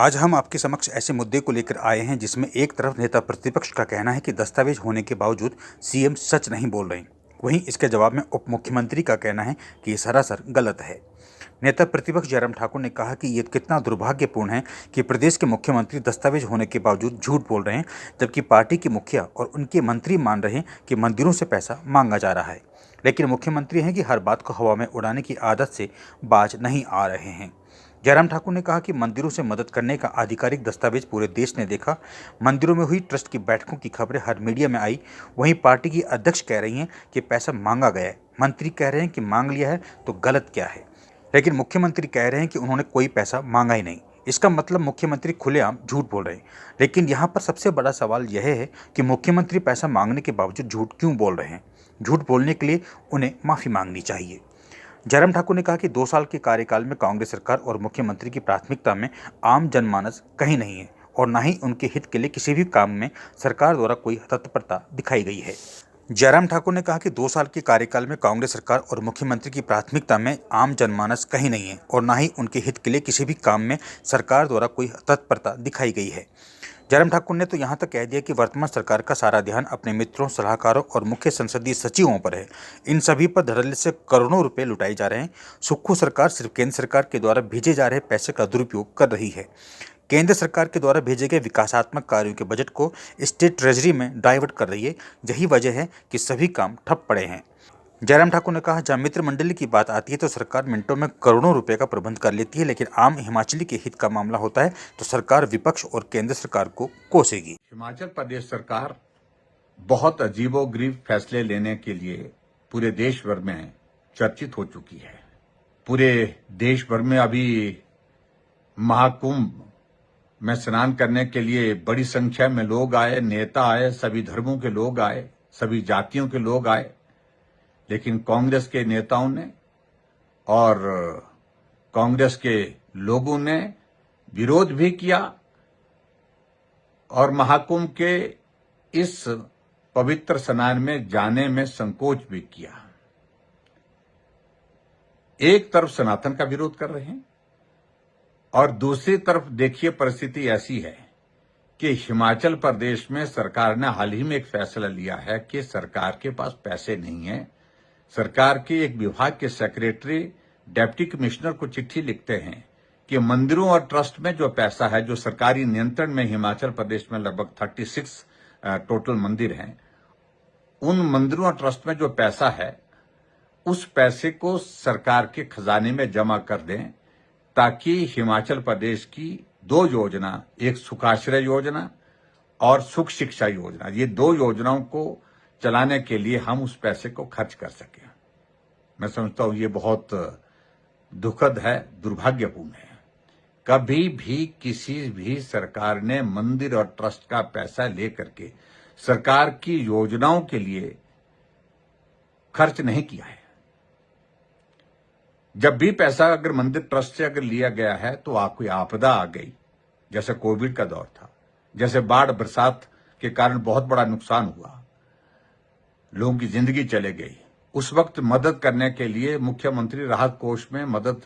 आज हम आपके समक्ष ऐसे मुद्दे को लेकर आए हैं जिसमें एक तरफ नेता प्रतिपक्ष का कहना है कि दस्तावेज होने के बावजूद सीएम सच नहीं बोल रहे, वहीं इसके जवाब में उप मुख्यमंत्री का कहना है कि ये सरासर गलत है। नेता प्रतिपक्ष जयराम ठाकुर ने कहा कि ये कितना दुर्भाग्यपूर्ण है कि प्रदेश के मुख्यमंत्री दस्तावेज होने के बावजूद झूठ बोल रहे हैं, जबकि पार्टी के मुखिया और उनके मंत्री मान रहे हैं कि मंदिरों से पैसा मांगा जा रहा है, लेकिन मुख्यमंत्री हैं कि हर बात को हवा में उड़ाने की आदत से बाज नहीं आ रहे हैं। जयराम ठाकुर ने कहा कि मंदिरों से मदद करने का आधिकारिक दस्तावेज पूरे देश ने देखा। मंदिरों में हुई ट्रस्ट की बैठकों की खबरें हर मीडिया में आई। वहीं पार्टी की अध्यक्ष कह रही हैं कि पैसा मांगा गया है, मंत्री कह रहे हैं कि मांग लिया है, तो गलत क्या है। लेकिन मुख्यमंत्री कह रहे हैं कि उन्होंने कोई पैसा मांगा ही नहीं। इसका मतलब मुख्यमंत्री खुलेआम झूठ बोल रहे हैं। लेकिन यहाँ पर सबसे बड़ा सवाल यह है कि मुख्यमंत्री पैसा मांगने के बावजूद झूठ क्यों बोल रहे हैं। झूठ बोलने के लिए उन्हें माफ़ी मांगनी चाहिए। जयराम ठाकुर ने कहा कि 2 साल के कार्यकाल में कांग्रेस सरकार और मुख्यमंत्री की प्राथमिकता में आम जनमानस कहीं नहीं है और न ही उनके हित के लिए किसी भी काम में सरकार द्वारा कोई तत्परता दिखाई गई है। जयराम ठाकुर ने कहा कि 2 साल के कार्यकाल में कांग्रेस सरकार और मुख्यमंत्री की प्राथमिकता में आम जनमानस कहीं नहीं है और न ही उनके हित के लिए किसी भी काम में सरकार द्वारा कोई तत्परता दिखाई गई है। जयराम ठाकुर ने तो यहाँ तक कह दिया कि वर्तमान सरकार का सारा ध्यान अपने मित्रों, सलाहकारों और मुख्य संसदीय सचिवों पर है। इन सभी पर धड़ल्ले से करोड़ों रुपए लुटाए जा रहे हैं। सुक्खू सरकार सिर्फ केंद्र सरकार के द्वारा भेजे जा रहे पैसे का दुरुपयोग कर रही है। केंद्र सरकार के द्वारा भेजे गए विकासात्मक कार्यों के बजट को स्टेट ट्रेजरी में डाइवर्ट कर रही है। यही वजह है कि सभी काम ठप पड़े हैं। जयराम ठाकुर ने कहा, जहां मित्र मंडली की बात आती है तो सरकार मिनटों में करोड़ों रुपए का प्रबंध कर लेती है, लेकिन आम हिमाचली के हित का मामला होता है तो सरकार विपक्ष और केंद्र सरकार को कोसेगी। हिमाचल प्रदेश सरकार बहुत अजीबोगरीब फैसले लेने के लिए पूरे देश भर में चर्चित हो चुकी है। पूरे देश भर में अभी महाकुंभ में स्नान करने के लिए बड़ी संख्या में लोग आए, नेता आए, सभी धर्मों के लोग आए, सभी जातियों के लोग आए, लेकिन कांग्रेस के नेताओं ने और कांग्रेस के लोगों ने विरोध भी किया और महाकुंभ के इस पवित्र स्नान में जाने में संकोच भी किया। एक तरफ सनातन का विरोध कर रहे हैं और दूसरी तरफ देखिए परिस्थिति ऐसी है कि हिमाचल प्रदेश में सरकार ने हाल ही में एक फैसला लिया है कि सरकार के पास पैसे नहीं है। सरकार के एक विभाग के सेक्रेटरी डिप्टी कमिश्नर को चिट्ठी लिखते हैं कि मंदिरों और ट्रस्ट में जो पैसा है, जो सरकारी नियंत्रण में हिमाचल प्रदेश में लगभग 36 टोटल मंदिर हैं, उन मंदिरों और ट्रस्ट में जो पैसा है उस पैसे को सरकार के खजाने में जमा कर दें, ताकि हिमाचल प्रदेश की 2 योजना, एक सुखाश्रय योजना और सुख शिक्षा योजना, ये 2 योजनाओं को चलाने के लिए हम उस पैसे को खर्च कर सकें। मैं समझता हूं ये बहुत दुखद है, दुर्भाग्यपूर्ण है। कभी भी किसी भी सरकार ने मंदिर और ट्रस्ट का पैसा लेकर के सरकार की योजनाओं के लिए खर्च नहीं किया है। जब भी पैसा अगर मंदिर ट्रस्ट से अगर लिया गया है तो कोई आपदा आ गई, जैसे कोविड का दौर था, जैसे बाढ़ बरसात के कारण बहुत बड़ा नुकसान हुआ, लोगों की जिंदगी चले गई, उस वक्त मदद करने के लिए मुख्यमंत्री राहत कोष में मदद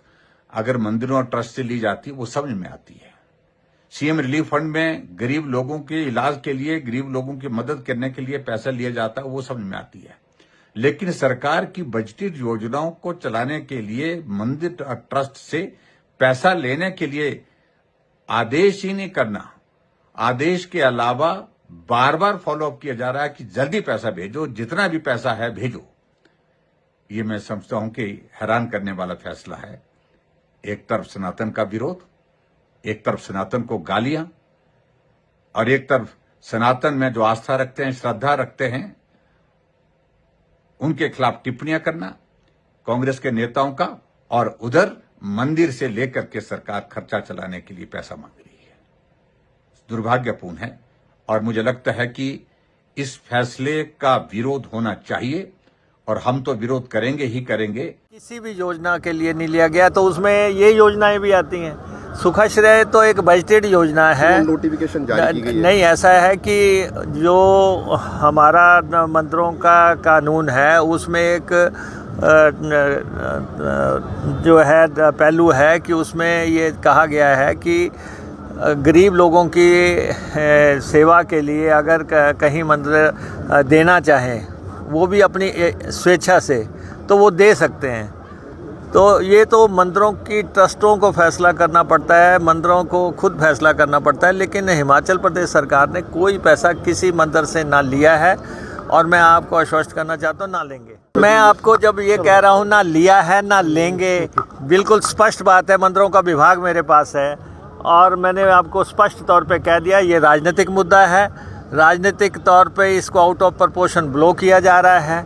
अगर मंदिरों और ट्रस्ट से ली जाती वो समझ में आती है। सीएम रिलीफ फंड में गरीब लोगों के इलाज के लिए, गरीब लोगों की मदद करने के लिए पैसा लिया जाता है, वो समझ में आती है। लेकिन सरकार की बजटेड योजनाओं को चलाने के लिए मंदिर और ट्रस्ट से पैसा लेने के लिए आदेश ही नहीं करना, आदेश के अलावा बार बार फॉलोअप किया जा रहा है कि जल्दी पैसा भेजो, जितना भी पैसा है भेजो। ये मैं समझता हूं कि हैरान करने वाला फैसला है। एक तरफ सनातन का विरोध, एक तरफ सनातन को गालियां और एक तरफ सनातन में जो आस्था रखते हैं, श्रद्धा रखते हैं, उनके खिलाफ टिप्पणियां करना कांग्रेस के नेताओं का, और उधर मंदिर से लेकर के सरकार खर्चा चलाने के लिए पैसा मांग रही है। दुर्भाग्यपूर्ण है और मुझे लगता है कि इस फैसले का विरोध होना चाहिए और हम तो विरोध करेंगे ही करेंगे। किसी भी योजना के लिए नहीं लिया गया तो उसमें ये योजनाएं भी आती हैं। सुखाश्रय तो एक बजटेड योजना है, नोटिफिकेशन जारी की गई है। नहीं, ऐसा है कि जो हमारा मंदिरों का कानून है उसमें एक जो है पहलू है कि उसमें ये कहा गया है कि गरीब लोगों की सेवा के लिए अगर कहीं मंदिर देना चाहें, वो भी अपनी स्वेच्छा से, तो वो दे सकते हैं। तो ये तो मंदिरों की ट्रस्टों को फैसला करना पड़ता है, मंदिरों को खुद फैसला करना पड़ता है। लेकिन हिमाचल प्रदेश सरकार ने कोई पैसा किसी मंदिर से ना लिया है, और मैं आपको आश्वस्त करना चाहता हूँ ना लेंगे। मैं आपको जब ये कह रहा हूँ ना लिया है ना लेंगे, बिल्कुल स्पष्ट बात है। मंदिरों का विभाग मेरे पास है और मैंने आपको स्पष्ट तौर पे कह दिया ये राजनीतिक मुद्दा है। राजनीतिक तौर पे इसको आउट ऑफ प्रपोर्शन ब्लो किया जा रहा है।